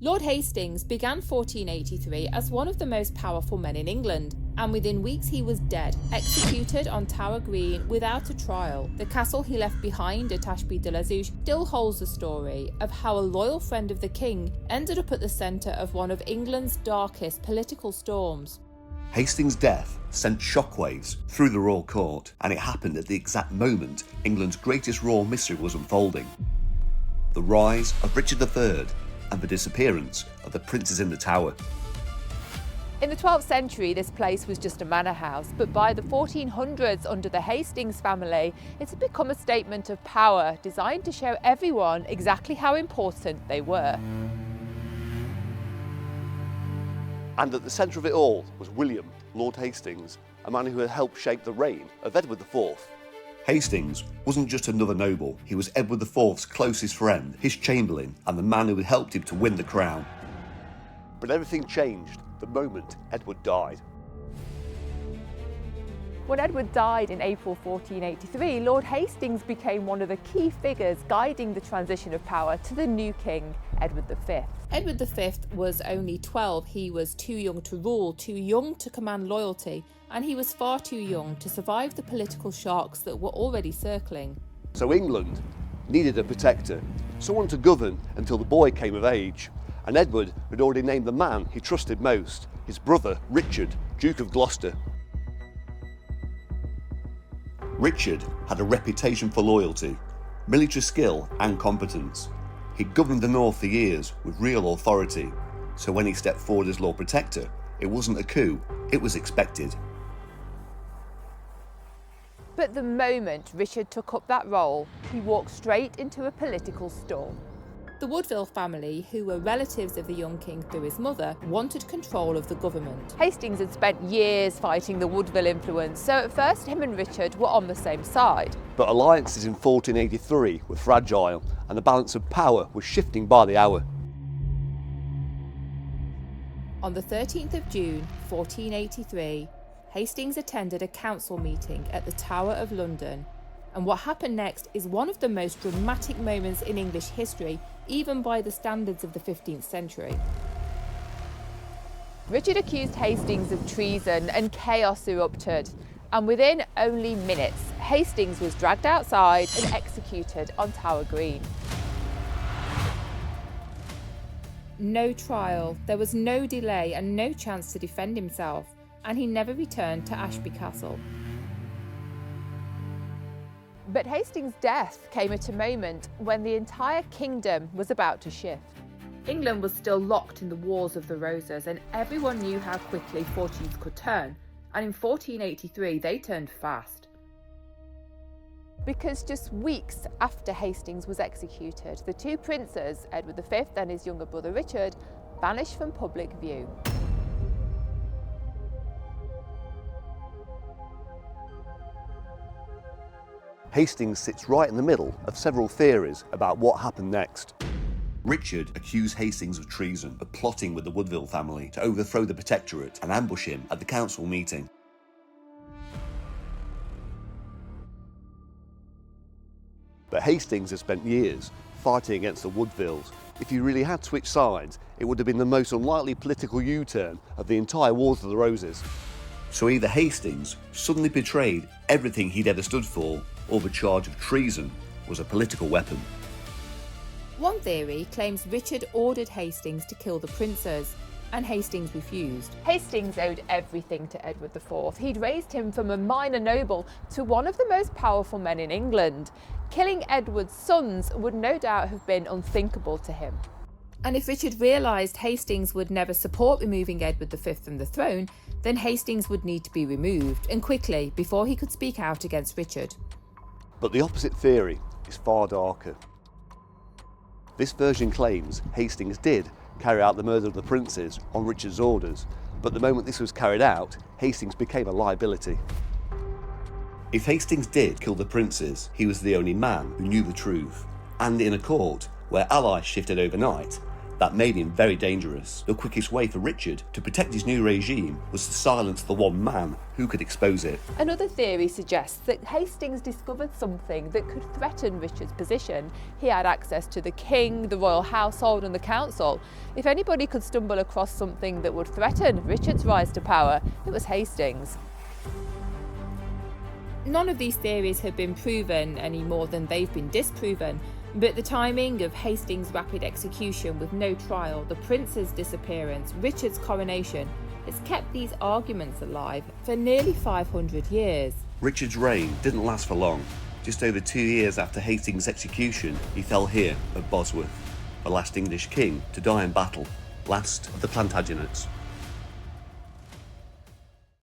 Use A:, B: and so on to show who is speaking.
A: Lord Hastings began 1483 as one of the most powerful men in England, and within weeks he was dead, executed on Tower Green without a trial. The castle he left behind at Ashby-de-la-Zouch still holds the story of how a loyal friend of the king ended up at the centre of one of England's darkest political storms.
B: Hastings' death sent shockwaves through the royal court, and it happened at the exact moment England's greatest royal mystery was unfolding: the rise of Richard III and the disappearance of the princes in the Tower.
C: In the 12th century, this place was just a manor house, but by the 1400s, under the Hastings family, it had become a statement of power designed to show everyone exactly how important they were.
D: And at the centre of it all was William, Lord Hastings, a man who had helped shape the reign of Edward IV.
B: Hastings wasn't just another noble, he was Edward IV's closest friend, his chamberlain, and the man who had helped him to win the crown.
D: But everything changed the moment Edward died.
C: When Edward died in April 1483, Lord Hastings became one of the key figures guiding the transition of power to the new king, Edward V.
A: Edward V was only 12. He was too young to rule, too young to command loyalty, and he was far too young to survive the political shocks that were already circling.
D: So England needed a protector, someone to govern until the boy came of age. And Edward had already named the man he trusted most, his brother Richard, Duke of Gloucester.
B: Richard had a reputation for loyalty, military skill and competence. He'd governed the north for years with real authority, so when he stepped forward as Lord Protector, it wasn't a coup, it was expected.
C: But the moment Richard took up that role, he walked straight into a political storm.
A: The Woodville family, who were relatives of the young king through his mother, wanted control of the government.
C: Hastings had spent years fighting the Woodville influence, so at first him and Richard were on the same side.
D: But alliances in 1483 were fragile, and the balance of power was shifting by the hour.
A: On the 13th of June 1483, Hastings attended a council meeting at the Tower of London, and what happened next is one of the most dramatic moments in English history, even by the standards of the 15th century.
C: Richard accused Hastings of treason and chaos erupted, and within only minutes, Hastings was dragged outside and executed on Tower Green.
A: No trial, there was no delay and no chance to defend himself, and he never returned to Ashby Castle.
C: But Hastings' death came at a moment when the entire kingdom was about to shift.
A: England was still locked in the Wars of the Roses, and everyone knew how quickly fortunes could turn, and in 1483 they turned fast.
C: Because just weeks after Hastings was executed, the two princes, Edward V and his younger brother Richard, vanished from public view.
D: Hastings sits right in the middle of several theories about what happened next.
B: Richard accused Hastings of treason, of plotting with the Woodville family to overthrow the Protectorate and ambush him at the council meeting.
D: But Hastings had spent years fighting against the Woodvilles. If he really had switched sides, it would have been the most unlikely political U-turn of the entire Wars of the Roses.
B: So either Hastings suddenly betrayed everything he'd ever stood for, or the charge of treason was a political weapon.
A: One theory claims Richard ordered Hastings to kill the princes, and Hastings refused.
C: Hastings owed everything to Edward IV. He'd raised him from a minor noble to one of the most powerful men in England. Killing Edward's sons would no doubt have been unthinkable to him.
A: And if Richard realised Hastings would never support removing Edward V from the throne, then Hastings would need to be removed, and quickly, before he could speak out against Richard.
D: But the opposite theory is far darker. This version claims Hastings did carry out the murder of the princes on Richard's orders, but the moment this was carried out, Hastings became a liability.
B: If Hastings did kill the princes, he was the only man who knew the truth, and in a court where allies shifted overnight, That made him very dangerous. The quickest way for Richard to protect his new regime was to silence the one man who could expose it.
C: Another theory suggests that Hastings discovered something that could threaten Richard's position. He had access to the king, the royal household and the council. If anybody could stumble across something that would threaten Richard's rise to power, it was Hastings.
A: None of these theories have been proven any more than they've been disproven, but the timing of Hastings' rapid execution with no trial, the prince's disappearance, Richard's coronation, has kept these arguments alive for nearly 500 years.
B: Richard's reign didn't last for long. Just over 2 years after Hastings' execution, he fell here at Bosworth, the last English king to die in battle, last of the Plantagenets.